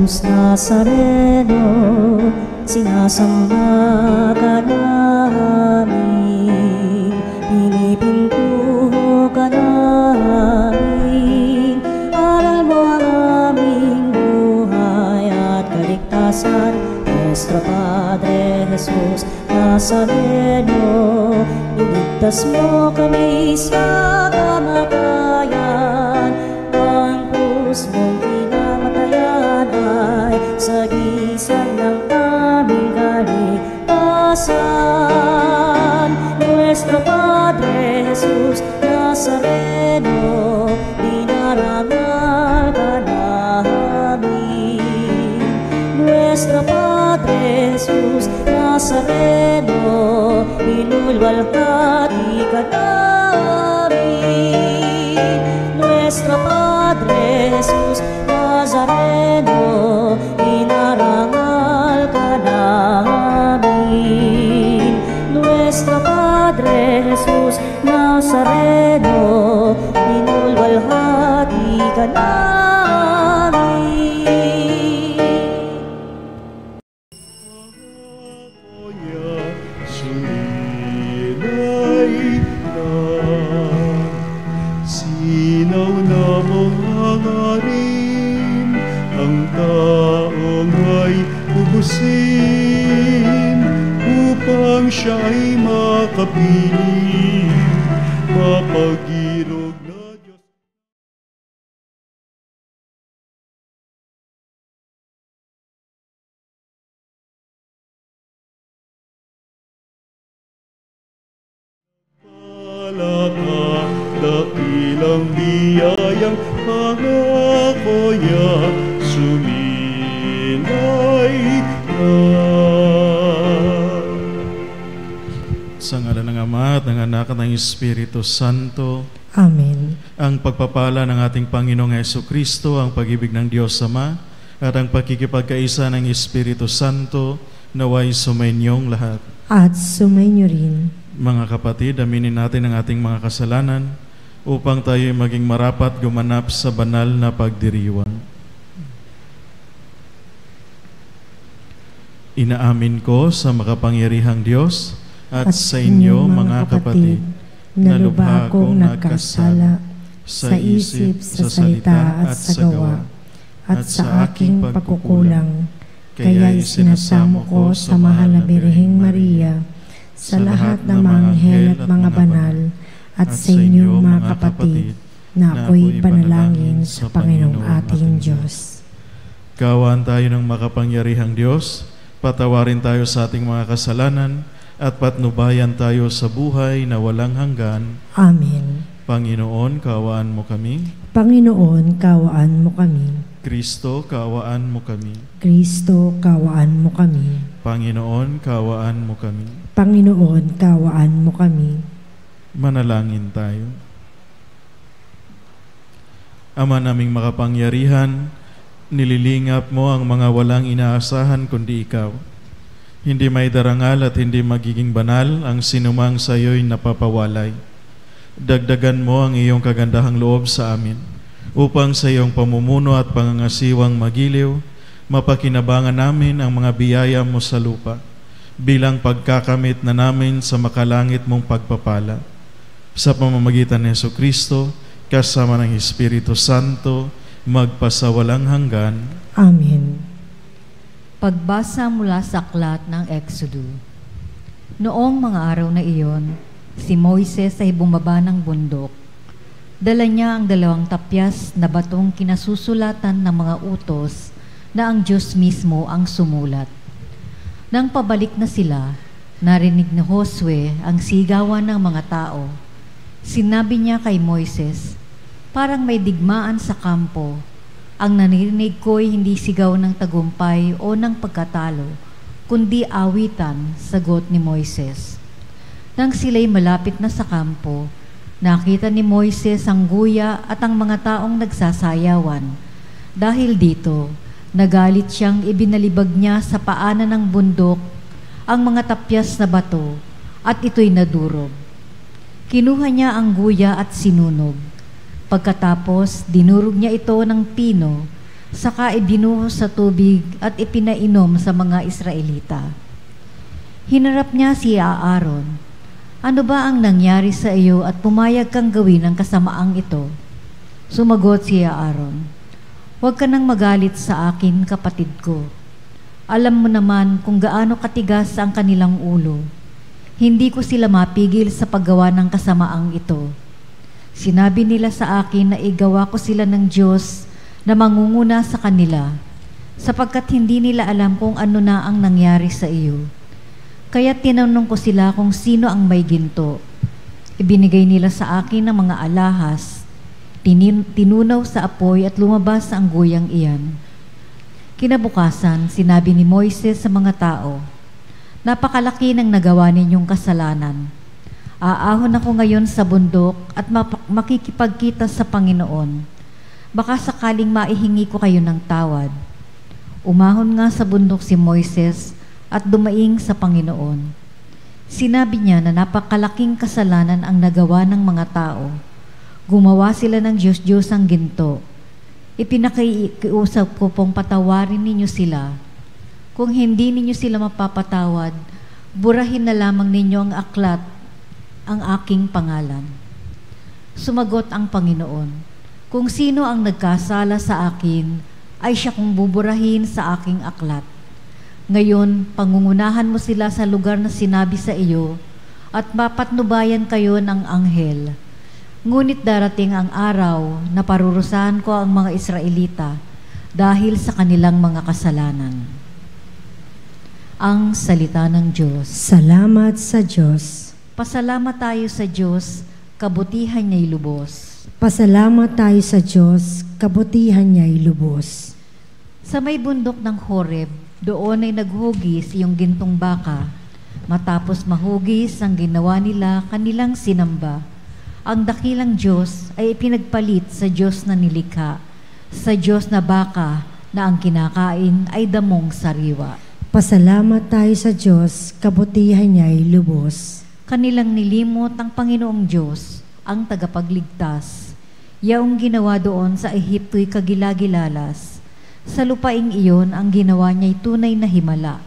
Jesus Nazareno, sinasamba ka namin, pinipintuho ka namin. Aral mo ang aming buhay at kaligtasan, Nuestro Padre Jesus Nazareno, iligtas mo kami sa kamatayan. Ang krus mong pinamatayan ay sagisag ng aming kaligtasan. Nuestro Padre Jesus Nazareno, dinarangal ka namin. Nuestro Padre Jesus Nazareno, inulwalhati ka namin. Nuestro Padre Jesus Nazareno, inarangal ka namin. Nuestro Padre Jesus Nazareno, inulwalhati ka namin. Sinaw na mangarin, ang taong ay ubusin, upang siya'y makapiling, mapagirog na Diyos. Palaka, dakilang biyayang pangako niya, sumilay na. Sa ngalan ng Ama at ng Anak at ng Espiritu Santo. Amen. Ang pagpapala ng ating Panginoong Hesukristo, ang pag-ibig ng Diyos Ama, at ang pakikipagkaisa ng Espiritu Santo, naway sumainyong lahat. At sumainyo rin. Mga kapatid, aminin natin ang ating mga kasalanan upang tayo maging marapat gumanap sa banal na pagdiriwang. Inaamin ko sa makapangyarihang Diyos at sa inyo, mga kapatid, na lubha akong nagkasala sa isip, sa salita at sa gawa, at sa aking pagkukulang. Kaya isinasamo ko sa mahal na Birheng Maria, sa lahat ng mga anghel at mga banal, at sa inyo, mga kapatid, na ako'y panalangin sa Panginoong ating Diyos. Kaawaan tayo ng makapangyarihang Diyos, patawarin tayo sa ating mga kasalanan, at patnubayan tayo sa buhay na walang hanggan. Amen. Panginoon, kaawaan mo kami. Panginoon, kaawaan mo kami. Kristo, kaawaan mo kami. Kristo, kaawaan mo kami. Panginoon, kaawaan mo kami. Panginoon, kaawaan mo kami. Manalangin tayo. Ama naming makapangyarihan, nililingap mo ang mga walang inaasahan kundi ikaw. Hindi may darangal at hindi magiging banal ang sinumang sa iyo'y napapawalay. Dagdagan mo ang iyong kagandahang loob sa amin, upang sa iyong pamumuno at pangangasiwang magiliw, mapakinabangan namin ang mga biyaya mo sa lupa, bilang pagkakamit na namin sa makalangit mong pagpapala. Sa pamamagitan ni Jesucristo, kasama ng Espiritu Santo, magpasawalang hanggan. Amen. Pagbasa mula sa aklat ng Exodo. Noong mga araw na iyon, si Moises ay bumaba ng bundok. Dala niya ang 2 tapyas na batong kinasusulatan ng mga utos na ang Diyos mismo ang sumulat. Nang pabalik na sila, narinig ni Josue ang sigawan ng mga tao. Sinabi niya kay Moises, "Parang may digmaan sa kampo. Ang narinig ko'y hindi sigaw ng tagumpay o ng pagkatalo, kundi awitan," sagot ni Moises. Nang sila'y malapit na sa kampo, nakita ni Moises ang guya at ang mga taong nagsasayawan. Dahil dito, nagalit siyang ibinalibag niya sa paanan ng bundok ang mga tapyas na bato at ito'y nadurog. Kinuha niya ang guya at sinunog. Pagkatapos, dinurog niya ito ng pino saka ibinuhos sa tubig at ipinainom sa mga Israelita. Hinarap niya si Aaron, "Ano ba ang nangyari sa iyo at pumayag kang gawin ang kasamaang ito?" Sumagot si Aaron, "Huwag ka nang magalit sa akin, kapatid ko. Alam mo naman kung gaano katigas ang kanilang ulo. Hindi ko sila mapigil sa paggawa ng kasamaang ito. Sinabi nila sa akin na igawa ko sila ng Diyos na mangunguna sa kanila, sapagkat hindi nila alam kung ano na ang nangyari sa iyo. Kaya tinanong ko sila kung sino ang may ginto. Ibinigay nila sa akin ng mga alahas, tinunaw sa apoy at lumabas ang guyang iyan. Kinabukasan, sinabi ni Moises sa mga tao, "Napakalaki ng nagawa ninyong kasalanan. Aahon ako ngayon sa bundok at makikipagkita sa Panginoon. Baka sakaling maihingi ko kayo ng tawad." Umahon nga sa bundok si Moises at dumaing sa Panginoon. Sinabi niya na napakalaking kasalanan ang nagawa ng mga tao. Gumawa sila ng Diyos-Diyos ang ginto. Ipinakiusap ko pong patawarin ninyo sila. Kung hindi ninyo sila mapapatawad, burahin na lamang ninyo ang aklat, ang aking pangalan. Sumagot ang Panginoon, "Kung sino ang nagkasala sa akin, ay siya kong buburahin sa aking aklat. Ngayon, pangungunahan mo sila sa lugar na sinabi sa iyo, at mapatnubayan kayo ng anghel. Ngunit darating ang araw na parurusahan ko ang mga Israelita dahil sa kanilang mga kasalanan." Ang salita ng Diyos. Salamat sa Diyos. Pasalamat tayo sa Diyos, kabutihan niya'y lubos. Pasalamat tayo sa Diyos, kabutihan niya'y lubos. Sa may bundok ng Horeb, doon ay naghugis yung gintong baka. Matapos mahugis ang ginawa nila, kanilang sinamba. Ang dakilang Diyos ay ipinagpalit sa Diyos na nilikha, sa Diyos na baka na ang kinakain ay damong sariwa. Pasalamat tayo sa Diyos, kabutihan niya'y lubos. Kanilang nilimot ang Panginoong Diyos, ang tagapagligtas. Yaong ginawa doon sa Ehipto'y kagilagilalas. Sa lupaing iyon ang ginawa niya'y tunay na himala.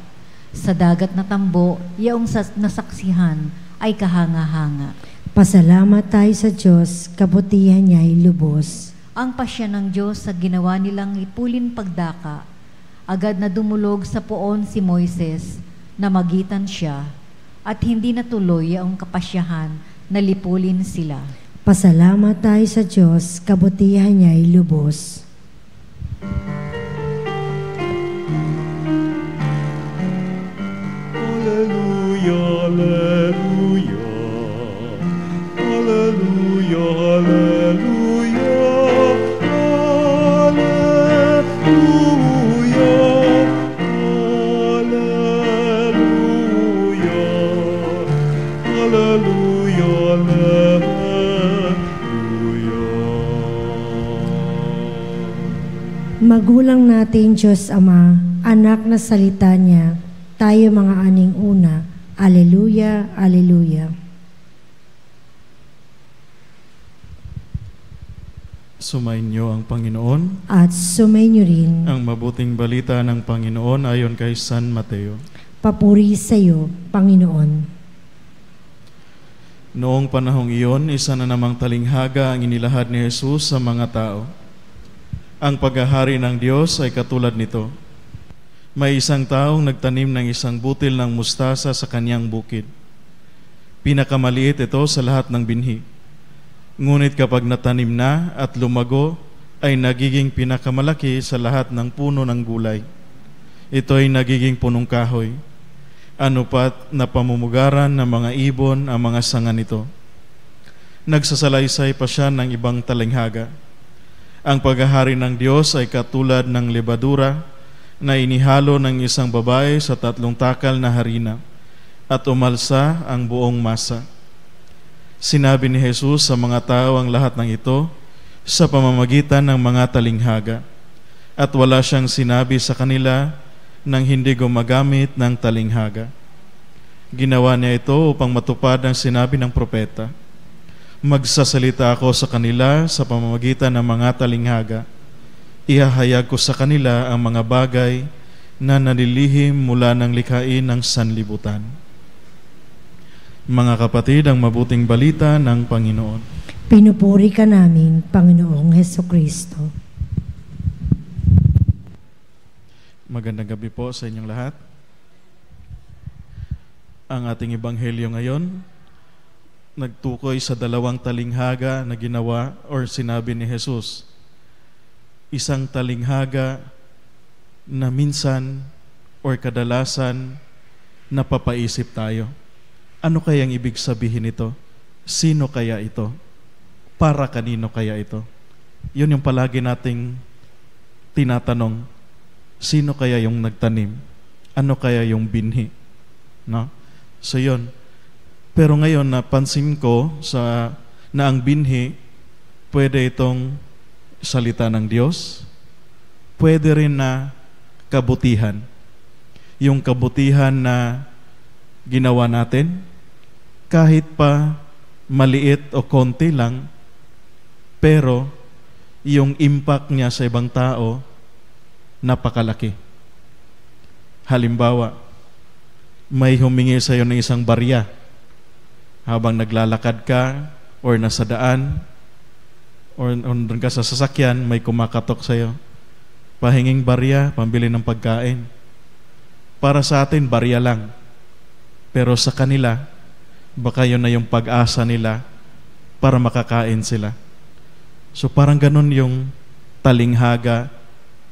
Sa dagat na tambo, yaong nasaksihan ay kahanga-hanga. Pasalamat tayo sa Diyos, kabutihan niya'y lubos. Ang pasya ng Diyos sa ginawa nilang ipulin pagdaka. Agad na dumulog sa poon si Moises, namagitan siya, at hindi natuloy ang kapasyahan na lipulin sila. Pasalamat tayo sa Diyos, kabutihan niya'y lubos. Alleluia, alleluia. Alleluia, alleluia. Alleluia. Alleluia. Alleluia, alleluia. Magulang natin Diyos Ama, anak na salita niya, tayo mga aning una. Alleluia, alleluia. Sumainyo ang Panginoon. At sumainyo rin. Ang mabuting balita ng Panginoon ayon kay San Mateo. Papuri sa iyo, Panginoon. Noong panahong iyon, isa na namang talinghaga ang inilahad ni Jesus sa mga tao. Ang paghahari ng Diyos ay katulad nito. May isang taong nagtanim ng isang butil ng mustasa sa kanyang bukid. Pinakamaliit ito sa lahat ng binhi. Ngunit kapag natanim na at lumago, ay nagiging pinakamalaki sa lahat ng puno ng gulay. Ito ay nagiging punong kahoy. Ano pat na pamumugaran ng mga ibon ang mga sanga nito. Nagsasalaysay pa siya ng ibang talinghaga. Ang paghahari ng Diyos ay katulad ng lebadura na inihalo ng isang babae sa 3 takal na harina at umalsa ang buong masa. Sinabi ni Jesus sa mga tao ang lahat ng ito sa pamamagitan ng mga talinghaga, at wala siyang sinabi sa kanila nang hindi gumagamit ng talinghaga. Ginawa niya ito upang matupad ang sinabi ng propeta. Magsasalita ako sa kanila sa pamamagitan ng mga talinghaga. ihahayag ko sa kanila ang mga bagay na nalilihim mula ng likhain ng sanlibutan. Mga kapatid, ang mabuting balita ng Panginoon. Pinupuri ka namin, Panginoong Hesukristo. Magandang gabi po sa inyong lahat. Ang ating ebanghelyo ngayon nagtukoy sa dalawang talinghaga na ginawa or sinabi ni Jesus. Isang talinghaga na minsan or kadalasan napapaisip tayo. Ano kayang ibig sabihin ito? Sino kaya ito? Para kanino kaya ito? Yun yung palagi nating tinatanong. Sino kaya yung nagtanim? Ano kaya yung binhi? No? So yun. Pero ngayon napansin ko na ang binhi, pwede itong salita ng Diyos, pwede rin na kabutihan. Yung kabutihan na ginawa natin, kahit pa maliit o konti lang, pero yung impact niya sa ibang tao, napakalaki. Halimbawa, may humingi sa iyo ng isang barya habang naglalakad ka or nasa daan or doon ka sa sasakyan, may kumakatok sa iyo. Pahinging barya, pambili ng pagkain. Para sa atin, barya lang. Pero sa kanila, baka yun na yung pag-asa nila para makakain sila. So parang ganun yung talinghaga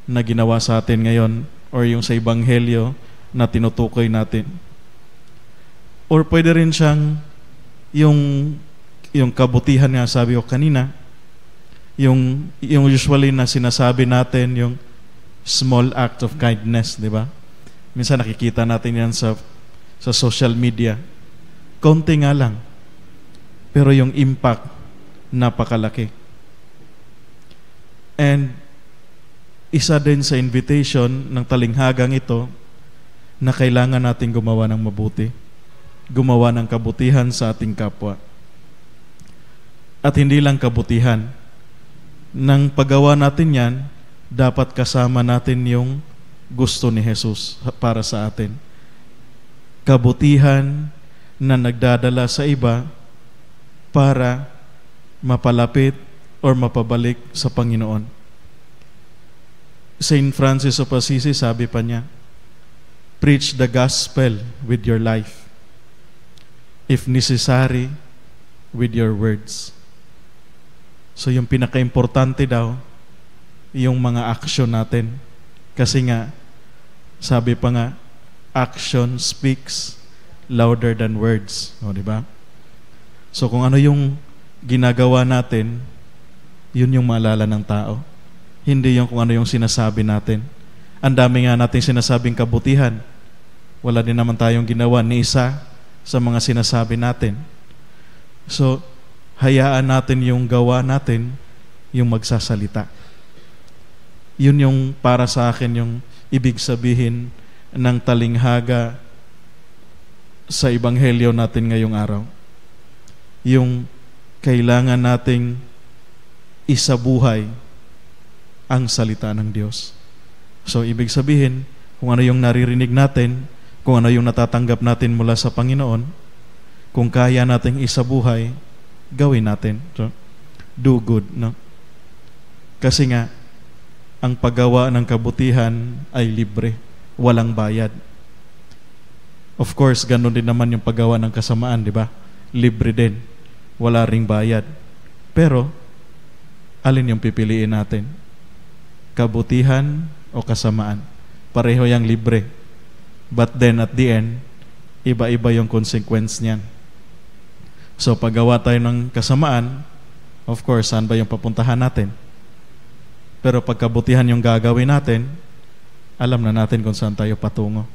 na ginawa sa atin ngayon or yung sa ebanghelyo na tinutukoy natin. Or pwede rin siyang yung kabutihan nga sabi ko kanina, yung usually na sinasabi natin, yung small act of kindness, di ba? Minsan nakikita natin yan sa social media. Konti nga lang, pero yung impact napakalaki. And isa din sa invitation ng talinghagang ito na kailangan natin gumawa ng mabuti, gumawa ng kabutihan sa ating kapwa. At hindi lang kabutihan, nang paggawa natin yan, dapat kasama natin yung gusto ni Jesus para sa atin. Kabutihan na nagdadala sa iba para mapalapit or mapabalik sa Panginoon. Saint Francis of Assisi sabi pa niya, preach the gospel with your life, if necessary, with your words. So yung pinaka-importante daw, yung mga action natin. Kasi nga, sabi pa nga, action speaks louder than words. O, di ba? So kung ano yung ginagawa natin, yun yung maalala ng tao. Hindi yung kung ano yung sinasabi natin. Ang dami nga natin sinasabing kabutihan. Wala din naman tayong ginawa ni isa sa mga sinasabi natin. So, hayaan natin yung gawa natin, yung magsasalita. Yun yung para sa akin yung ibig sabihin ng talinghaga sa ebanghelyo natin ngayong araw. Yung kailangan nating isabuhay ang salita ng Diyos. So, ibig sabihin, kung ano yung naririnig natin, kung ano yung natatanggap natin mula sa Panginoon, kung kaya nating isabuhay, gawin natin. So, do good, no? Kasi nga, ang paggawa ng kabutihan ay libre, walang bayad. Of course, ganun din naman yung paggawa ng kasamaan, di ba? Libre din. Wala ring bayad. Pero, alin yung pipiliin natin? Kabutihan o kasamaan? Pareho yang libre. But then, at the end, iba-iba yung consequence niyan. So, paggawa tayo ng kasamaan, of course, saan ba yung papuntahan natin? Pero pagkabutihan yung gagawin natin, alam na natin kung saan tayo patungo.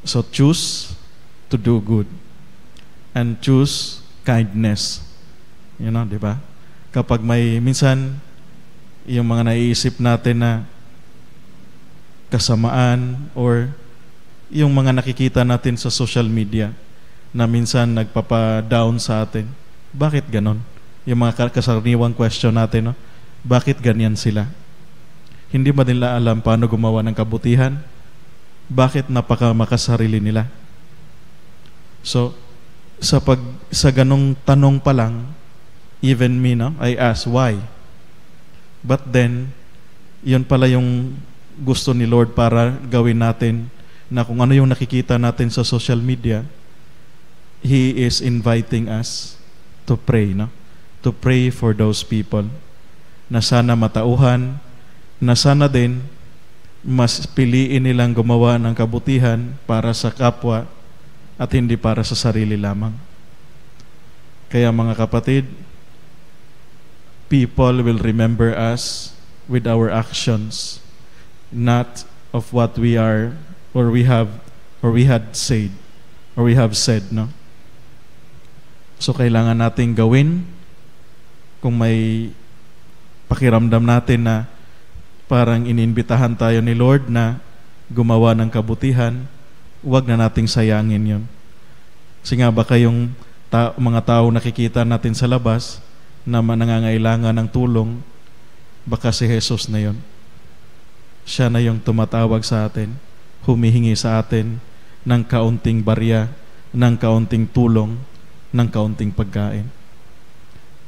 So choose to do good and choose kindness. You know, di ba? Kapag may minsan yung mga naiisip natin na kasamaan or yung mga nakikita natin sa social media na minsan nagpapa-down sa atin. Bakit ganon? Yung mga kasaraniwang question natin, no? Bakit ganyan sila? hindi ba nila alam paano gumawa ng kabutihan? Bakit makasarili nila? So, sa ganong tanong pa lang, even me, no, I ask, why? But then, yun pala yung gusto ni Lord para gawin natin, na kung ano yung nakikita natin sa social media, He is inviting us to pray, no? To pray for those people na sana matauhan, na sana din mas piliin nilang gumawa ng kabutihan para sa kapwa at hindi para sa sarili lamang. Kaya mga kapatid, people will remember us with our actions, not of what we are or we had said, no? So kailangan nating gawin kung may pakiramdam natin na parang iniimbitahan tayo ni Lord na gumawa ng kabutihan, huwag na nating sayangin yun. Kasi nga baka yung mga tao nakikita natin sa labas na nangangailangan ng tulong, baka si Jesus na yun. Siya na yung tumatawag sa atin, humihingi sa atin ng kaunting barya, ng kaunting tulong, ng kaunting pagkain.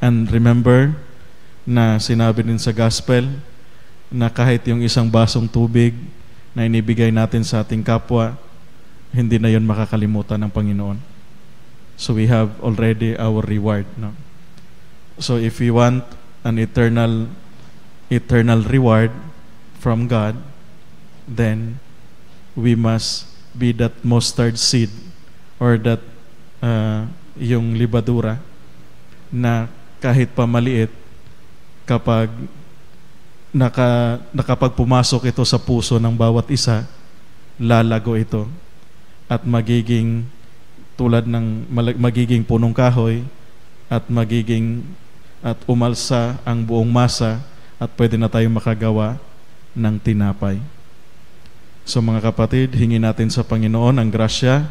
And remember na sinabi din sa gospel na kahit yung isang basong tubig na inibigay natin sa ating kapwa, hindi na yun makakalimutan ng Panginoon. So we have already our reward, no? So if we want an eternal reward from God, then we must be that mustard seed or that yung libadura na kahit pa maliit, kapag nakapagpumasok ito sa puso ng bawat isa, lalago ito at magiging tulad ng magiging punong kahoy at umalsa ang buong masa at pwede na tayong makagawa ng tinapay. So mga kapatid, hingin natin sa Panginoon ang grasya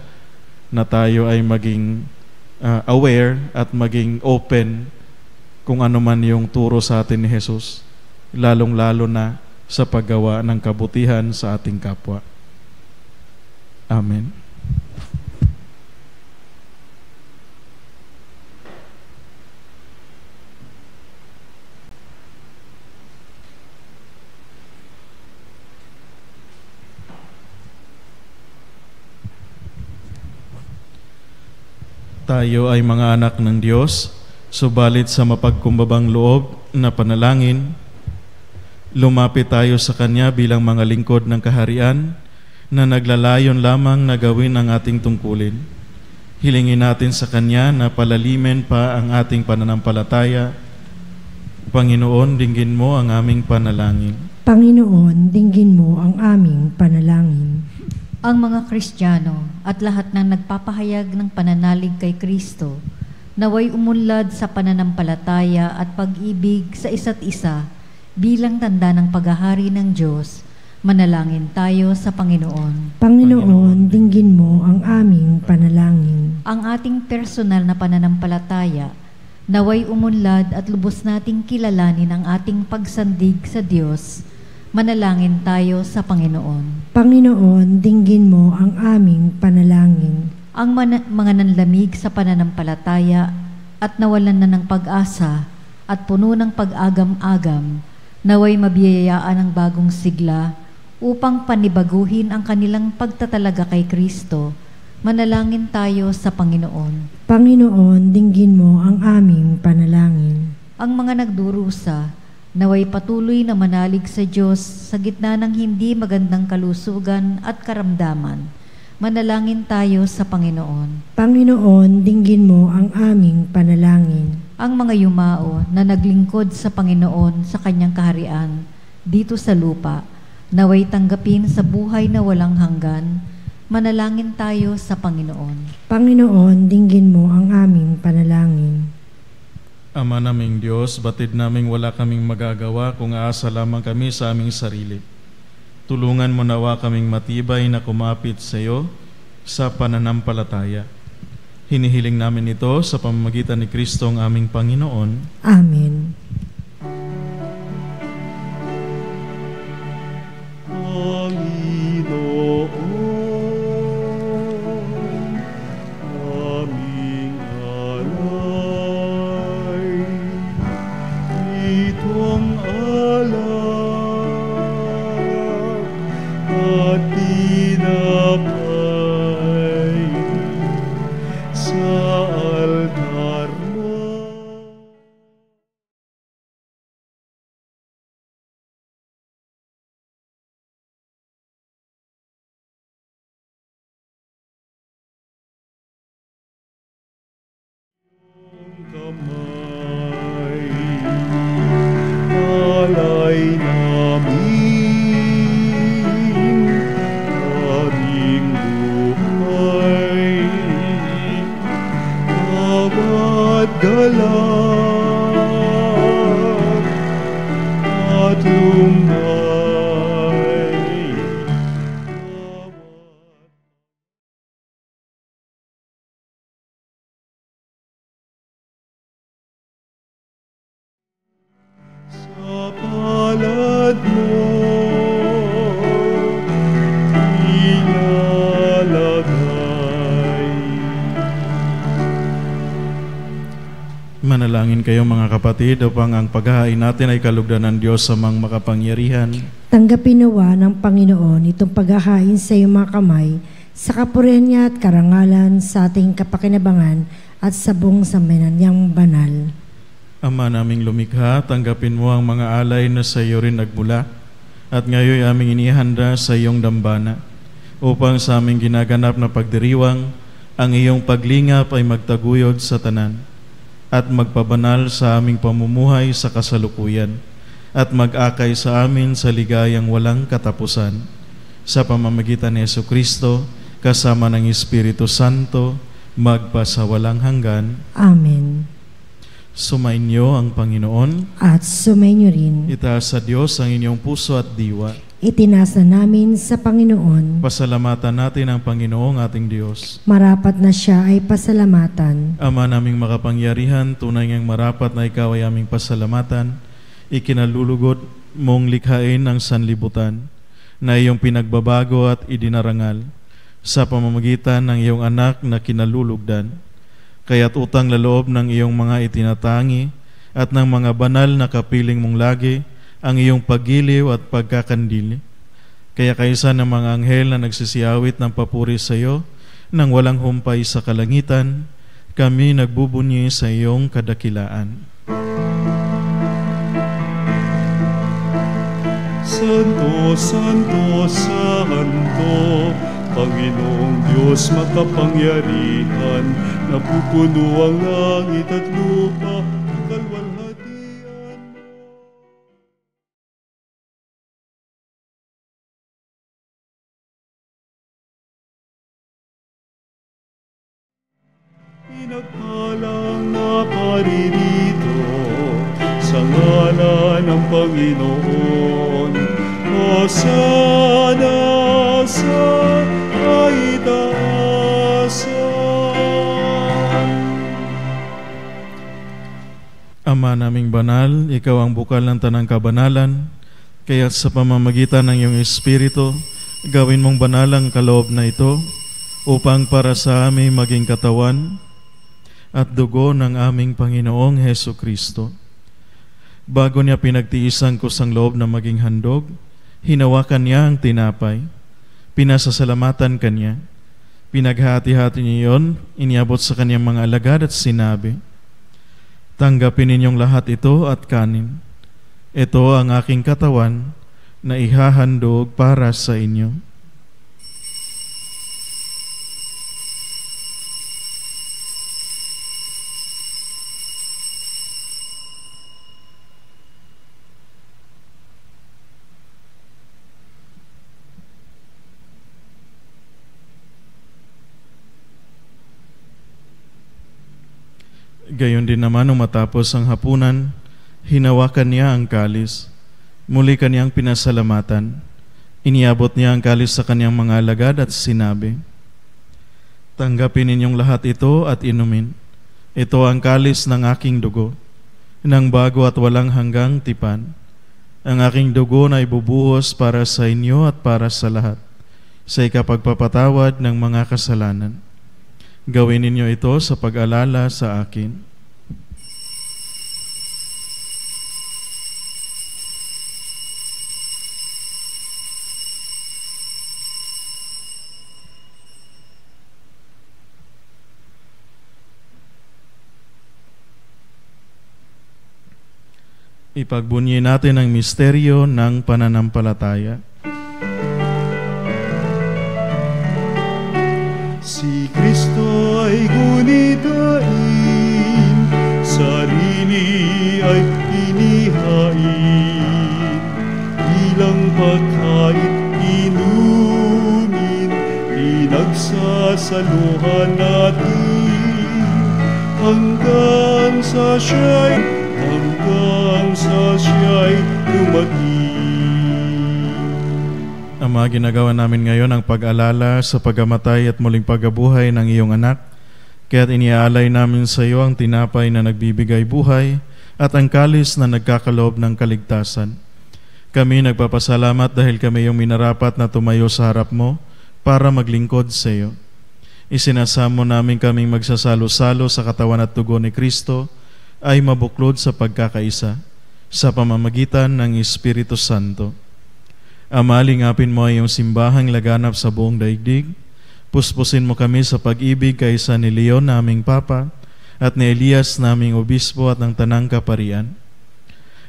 na tayo ay maging aware at maging open kung ano man yung turo sa atin ni Jesus, lalong-lalo na sa paggawa ng kabutihan sa ating kapwa. Amen. Tayo ay mga anak ng Diyos, subalit sa mapagkumbabang loob na panalangin, lumapit tayo sa Kanya bilang mga lingkod ng kaharian na naglalayon lamang na gawin ang ating tungkulin. Hilingin natin sa Kanya na palalimin pa ang ating pananampalataya. Panginoon, dinggin mo ang aming panalangin. Panginoon, dinggin mo ang aming panalangin. Ang mga Kristiyano at lahat ng nagpapahayag ng pananalig kay Kristo, naway umunlad sa pananampalataya at pag-ibig sa isa't isa bilang tanda ng paghahari ng Diyos. Manalangin tayo sa Panginoon. Panginoon, dinggin mo ang aming panalangin. Ang ating personal na pananampalataya, naway umunlad at lubos nating kilalanin ang ating pagsandig sa Diyos. Manalangin tayo sa Panginoon. Panginoon, dinggin mo ang aming panalangin. Ang mga nanlamig sa pananampalataya at nawalan na ng pag-asa at puno ng pag-agam-agam, naway mabiyayaan ng bagong sigla upang panibaguhin ang kanilang pagtatalaga kay Kristo. Manalangin tayo sa Panginoon. Panginoon, dinggin mo ang aming panalangin. Ang mga nagdurusa, naway patuloy na manalig sa Diyos sa gitna ng hindi magandang kalusugan at karamdaman. Manalangin tayo sa Panginoon. Panginoon, dinggin mo ang aming panalangin. Ang mga yumao na naglingkod sa Panginoon sa Kanyang kaharian dito sa lupa, naway tanggapin sa buhay na walang hanggan. Manalangin tayo sa Panginoon. Panginoon, dinggin mo ang aming panalangin. Ama naming Diyos, batid naming wala kaming magagawa kung aasa lamang kami sa aming sarili. Tulungan mo nawa kaming matibay na kumapit sa iyo sa pananampalataya. Hinihiling namin ito sa pamamagitan ni Kristo ang aming Panginoon. Amen. galak at lumay. Sa palad mo ilalagay. Manalangin kayo mga kapatid upang ang paghahain natin ay kalugdan ng Diyos sa mga makapangyarihan. Tanggapin nawa ng Panginoon itong paghahain sa iyong mga kamay, sa kapurihan niya at karangalan sa ating kapakinabangan at sa buong sambayanan niyang banal. Ama naming lumikha, tanggapin mo ang mga alay na sa iyo rin nagmula at ngayon aming inihanda sa iyong dambana upang sa aming ginaganap na pagdiriwang ang iyong paglingap ay magtaguyod sa tanan at magpabanal sa aming pamumuhay sa kasalukuyan at mag-akay sa amin sa ligayang walang katapusan. Sa pamamagitan ni Jesucristo, kasama ng Espiritu Santo, magpasawalang hanggan. Amen. Sumainyo ang Panginoon. At sumainyo rin. Itaas sa Diyos ang inyong puso at diwa. Itinasa namin sa Panginoon. Pasalamatan natin ang Panginoong ating Diyos. Marapat na siya ay pasalamatan. Ama naming makapangyarihan, tunay ngang marapat na ikaw ay aming pasalamatan. Ikinalulugod mong likhain ang sanlibutan na iyong pinagbabago at idinarangal sa pamamagitan ng iyong anak na kinalulugdan. Kaya't utang na loob ng iyong mga itinatangi at ng mga banal na kapiling mong lagi ang iyong paggiliw at pagkakandili. Kaya kaysa ng mga anghel na nagsisiyawit ng papuri sa iyo nang walang humpay sa kalangitan, kami nagbubunyi sa iyong kadakilaan. Santo, Santo, Santo, Panginoong Diyos makapangyarihan, napupuno ang langit at lupa, kalwalhatian mo. Pinagpalang naparirito sa ngalan ng Panginoon. Hosana sa kaitaasan. Ama naming banal, ikaw ang bukal ng tanang kabanalan, kaya sa pamamagitan ng iyong Espiritu, gawin mong banal ang kaloob na ito, upang para sa amin maging katawan at dugo ng aming Panginoong Hesukristo. Bago niya pinagtiisan ko sang loob na maging handog, hinawakan niya ang tinapay, pinasasalamatan kanya, pinaghati-hati niya iyon, iniabot sa kanyang mga alagad at sinabi, "Tanggapin ninyong lahat ito at kanin. Ito ang aking katawan na ihahandog para sa inyo." Gayon din naman nung matapos ang hapunan, hinawakan niya ang kalis. Muli kaniyang pinasalamatan. Iniabot niya ang kalis sa kaniyang mga alagad at sinabi, "Tanggapin ninyong lahat ito at inumin. Ito ang kalis ng aking dugo, ng bago at walang hanggang tipan. Ang aking dugo na ibubuhos para sa inyo at para sa lahat, sa ikapagpapatawad ng mga kasalanan. Gawin ninyo ito sa pag-alala sa akin." Ipagbunyi natin ang misteryo ng pananampalataya. Si Kristo ay gunitain, sarili ay inihain, bilang pagkain inumin, pinagsasaluhan natin, hanggang sa siya'y dumating. Ama, ginagawa namin ngayon ang pag-alala sa pagkamatay at muling pagkabuhay ng iyong anak. Kaya't iniaalay namin sa iyo ang tinapay na nagbibigay buhay at ang kalis na nagkakaloob ng kaligtasan. Kami nagpapasalamat dahil kami yung minarapat na tumayo sa harap mo para maglingkod sa iyo. Isinasamo namin kaming magsasalo-salo sa katawan at dugo ni Kristo ay mabuklod sa pagkakaisa sa pamamagitan ng Espiritu Santo. Ama, lingapin mo ay iyong simbahang laganap sa buong daigdig. Puspusin mo kami sa pag-ibig kaysa ni Leon naming Papa at ni Elias naming Obispo at ng Tanang Kaparian.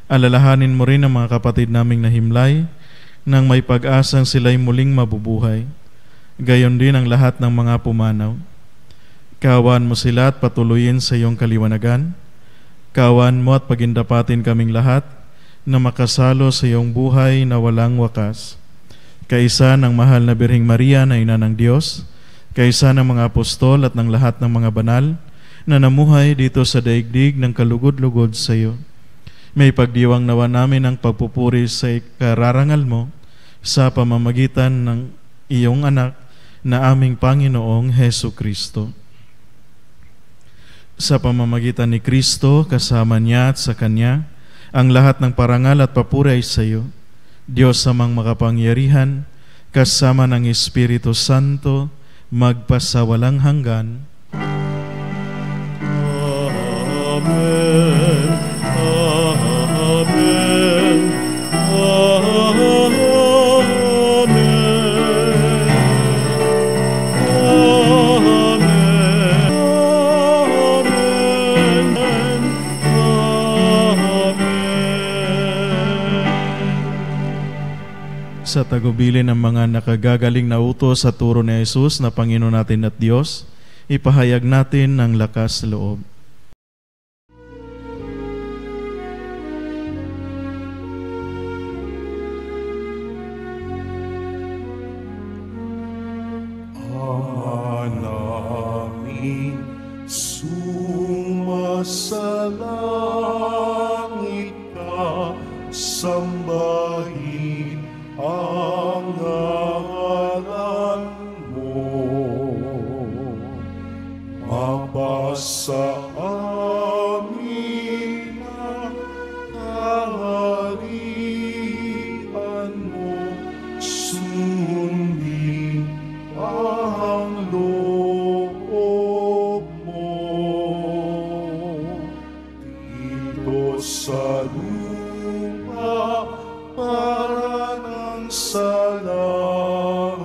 Alalahanin mo rin ang mga kapatid naming nahimlay nang may pag-asang sila'y muling mabubuhay. Gayon din ang lahat ng mga pumanaw. Kaawaan mo sila at patuloyin sa iyong kaliwanagan. Kaawaan mo at pagindapatin kaming lahat na makasalo sa iyong buhay na walang wakas. Kaisa ng mahal na Birheng Maria na Ina ng Diyos, kaisa ng mga apostol at ng lahat ng mga banal na namuhay dito sa daigdig ng kalugod-lugod sa iyo. May pagdiwang nawa namin ang pagpupuri sa kararangal mo sa pamamagitan ng iyong anak na aming Panginoong Hesu Kristo. Sa pamamagitan ni Kristo, kasama niya at sa Kanya, ang lahat ng parangal at papuri ay sa iyo, Diyos amang makapangyarihan, kasama ng Espiritu Santo, magpasawalang hanggan. Amen. Amen. Sa tagubilin ng mga nakagagaling na utos sa turo ni Jesus na Panginoon natin at Diyos, ipahayag natin ng lakas loob. Namin sumasalangit ka, sambahin ang ngalan mo. Mapasa amin ang kaharian mo, sundin ang loob mo. Dito sa lupa para ng sa langit,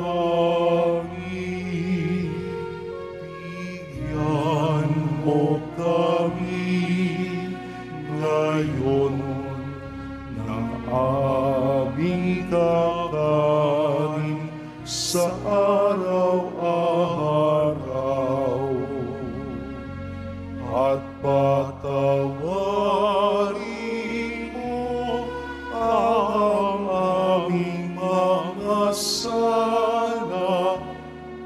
bigyan mo kami ngayon ng aming kakanin sa araw-araw, at patawarin mo ang aming mga sala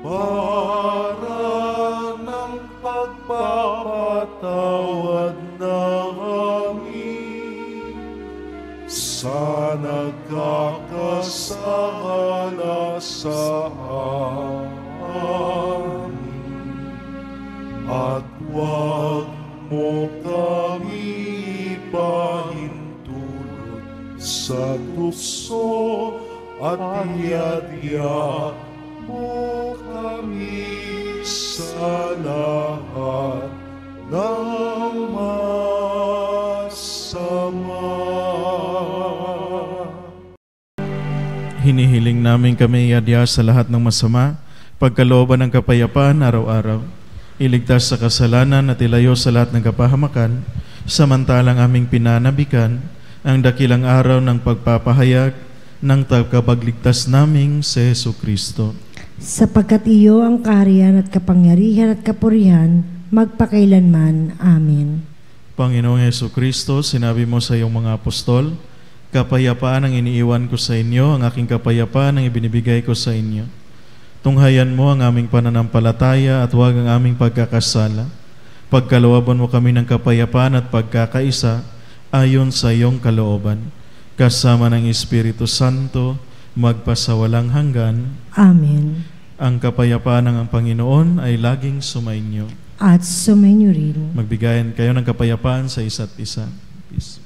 para ng pagpapatawad namin sa nagkakasala sa amin. At huwag mo kami pahintulot sa tukso, at iadya mo kami sa lahat ng masama. Hinihiling namin kami iadya sa lahat ng masama, pagkalooban ng kapayapaan araw-araw. Iligtas sa kasalanan at ilayo sa lahat ng kapahamakan, samantalang aming pinanabikan ang dakilang araw ng pagpapahayag ng tagapagligtas naming si Hesu Kristo. Sapagkat iyo ang kaharian at kapangyarihan at kapurihan, magpakailanman. Amen. Panginoong Hesu Kristo, sinabi mo sa iyong mga apostol, kapayapaan ang iniiwan ko sa inyo, ang aking kapayapaan ang ibinibigay ko sa inyo. Tunghayan mo ang aming pananampalataya at huwag ang aming pagkakasala. Pagkalooban mo kami ng kapayapaan at pagkakaisa ayon sa iyong kalooban. Kasama ng Espiritu Santo, magpasawalang hanggan. Amen. Ang kapayapaan ng Panginoon ay laging sumainyo. At sumainyo rin. Magbigayan kayo ng kapayapaan sa isa't isa. Peace.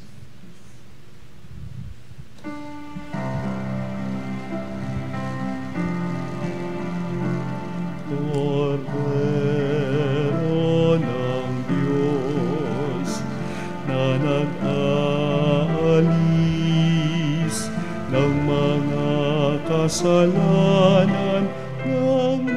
Cordero ng Diyos na nag-aalis ng mga kasalanan ng mundo.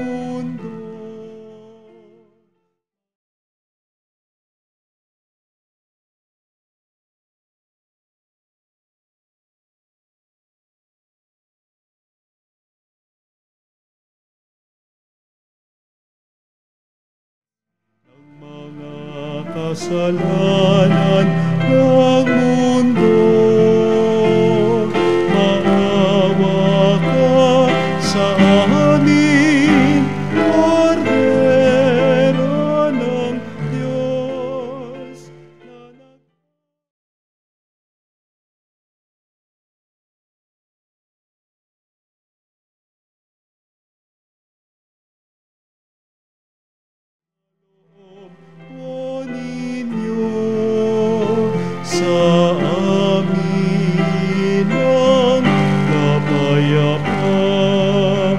Kasalanan ng mundo, maawa ka sa amin, Cordero ng Diyos. Sa amin ang kapayapaan.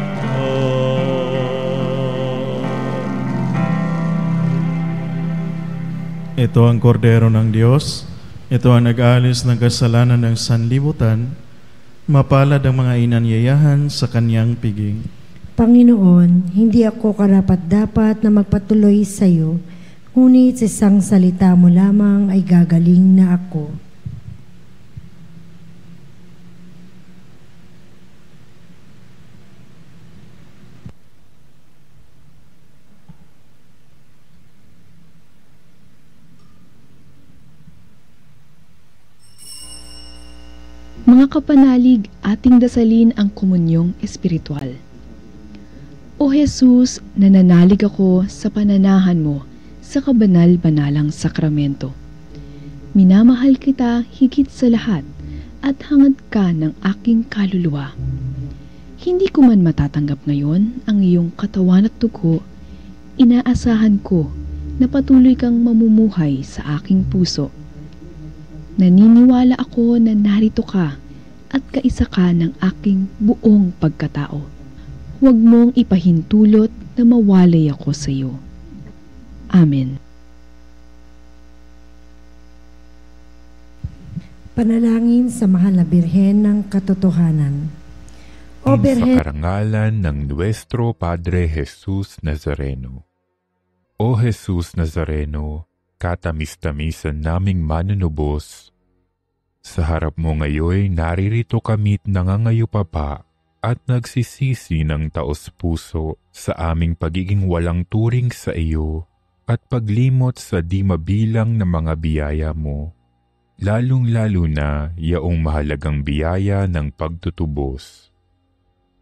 Ito ang kordero ng Diyos. Ito ang nag-aalis ng kasalanan ng sanlibutan. Mapalad ang mga inanyayahan sa kanyang piging. Panginoon, hindi ako karapat-dapat na magpatuloy sa iyo, ngunit sa isang salita mo lamang ay gagaling na ako. Mga kapanalig, ating dasalin ang komunyong espiritual. O Jesus, nananalig ako sa pananahan mo sa kabanal-banalang sakramento. Minamahal kita higit sa lahat at hangad ka ng aking kaluluwa. Hindi ko man matatanggap ngayon ang iyong katawan at dugo, inaasahan ko na patuloy kang mamumuhay sa aking puso. Naniniwala ako na narito ka at kaisa ka ng aking buong pagkatao. Huwag mong ipahintulot na mawalay ako sa iyo. Amen. Panalangin sa Mahal na Birhen ng Katotohanan. O Sa Birhen, karangalan ng Nuestro Padre Jesus Nazareno. O Jesus Nazareno, katamis-tamisan naming manunubos, sa harap mo ngayon naririto kami't nangangayupapa at nagsisisi ng taos-puso sa aming pagiging walang turing sa iyo at paglimot sa di mabilang na mga biyaya mo, lalong-lalo na yaong mahalagang biyaya ng pagtutubos.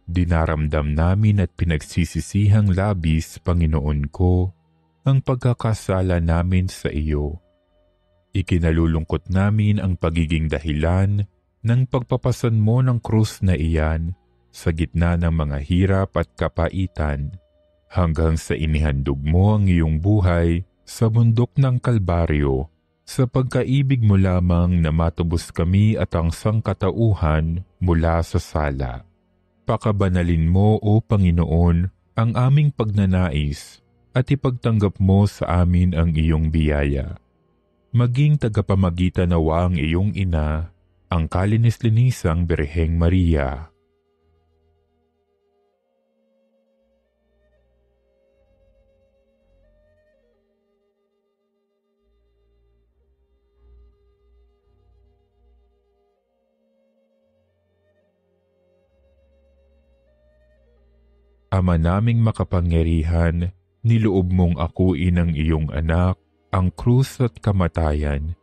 Dinaramdam namin at pinagsisisihang labis, Panginoon ko, ang pagkakasala namin sa iyo. Ikinalulungkot namin ang pagiging dahilan ng pagpapasan mo ng krus na iyan sa gitna ng mga hirap at kapaitan, hanggang sa inihandog mo ang iyong buhay sa bundok ng Kalbaryo, sa pagkaibig mo lamang na matubos kami at ang sangkatauhan mula sa sala. Pakabanalin mo, O Panginoon, ang aming pagnanais at ipagtanggap mo sa amin ang iyong biyaya. Maging tagapamagitan nawa ang iyong ina, ang kalinis-linisang Birheng Maria. Ama naming makapangyarihan, niloob mong akuin ang iyong anak, ang krus at kamatayan,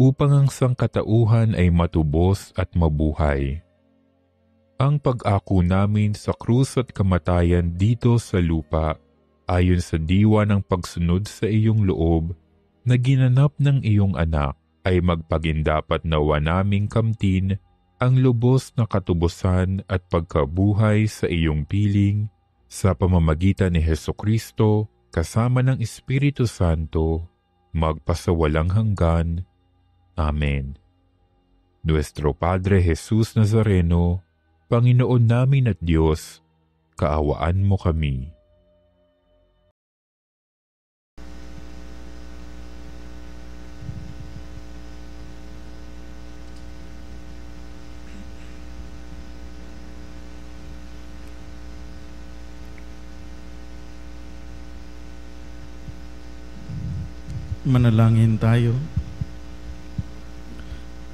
upang ang sangkatauhan ay matubos at mabuhay. Ang pag-ako namin sa krus at kamatayan dito sa lupa, ayon sa diwa ng pagsunod sa iyong loob, na ginanap ng iyong anak ay magpagindapat nawa naming kamtin ang lubos na katubusan at pagkabuhay sa iyong piling sa pamamagitan ni Hesukristo kasama ng Espiritu Santo, magpasawalang hanggan. Amen. Nuestro Padre Jesus Nazareno, Panginoon namin at Diyos, kaawaan mo kami. Manalangin tayo.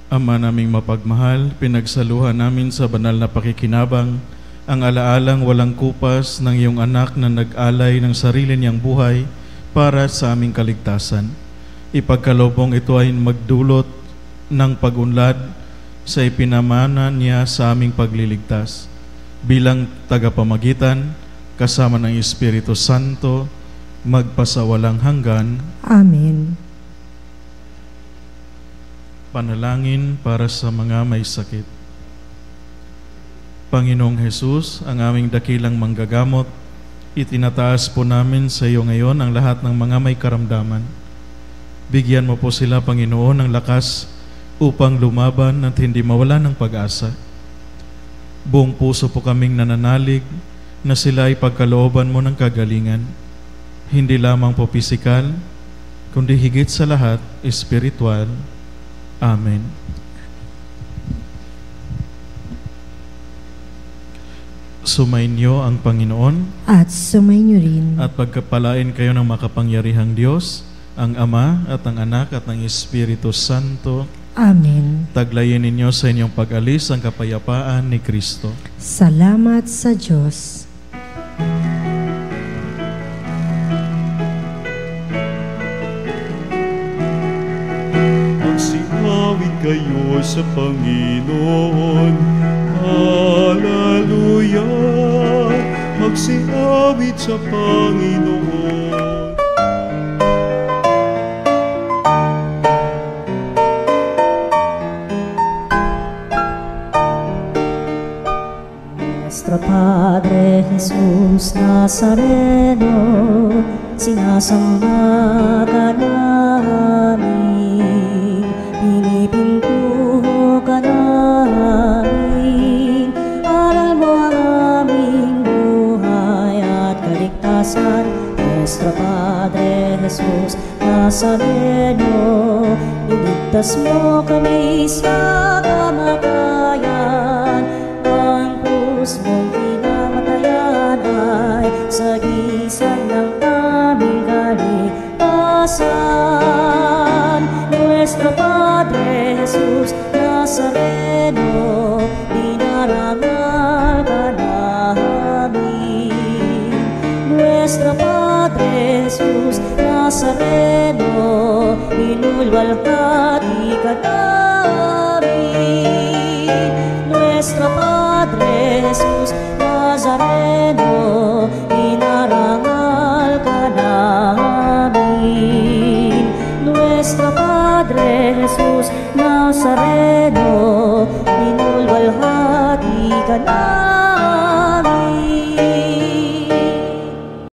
Ama naming mapagmahal, pinagsaluhan namin sa banal na pakikinabang ang alaalang walang kupas ng iyong anak na nag-alay ng sarili niyang buhay para sa aming kaligtasan. Ipagkalobong ito ay magdulot ng pag-unlad sa ipinamana niya sa aming pagliligtas. Bilang tagapamagitan, kasama ng Espiritu Santo, magpasawalang hanggan. Amen. Panalangin para sa mga may sakit. Panginoong Hesus, ang aming dakilang manggagamot, itinataas po namin sa iyo ngayon ang lahat ng mga may karamdaman. Bigyan mo po sila, Panginoon, ng lakas upang lumaban at hindi mawala ng pag-asa. Buong puso po kaming nananalig na sila ay pagkalooban mo ng kagalingan. Hindi lamang po pisikal, kundi higit sa lahat, espiritual. Amen. Sumainyo ang Panginoon At sumainyo rin. at pagkapalain kayo ng makapangyarihang Diyos, ang Ama at ang Anak at ang Espiritu Santo. Amen. Taglayin ninyo sa inyong pag-alis ang kapayapaan ni Kristo. Salamat sa Diyos. Magsinawit kayo sa Panginoon. Hallelujah! Magsinawit sa Panginoon. Nuestro Padre Jesus Nazareno, sinasamba ka namin, pinipintuho ka namin, aral mo ang aming buhay at kaligtasan. Nuestro Padre Jesus Nazareno, iligtas mo kami sa kamatayan. Ang krus mong pinamatayan ay sagisag ng aming kaligtasan. Nuestro Padre Jesus Nazareno, dinarangal ka namin. Nuestro Padre Jesus Nazareno, inulwalhati ka namin. Nuestro Padre Jesus Nazareno, inarangal ka namin. Nuestro Padre Jesus Nazareno,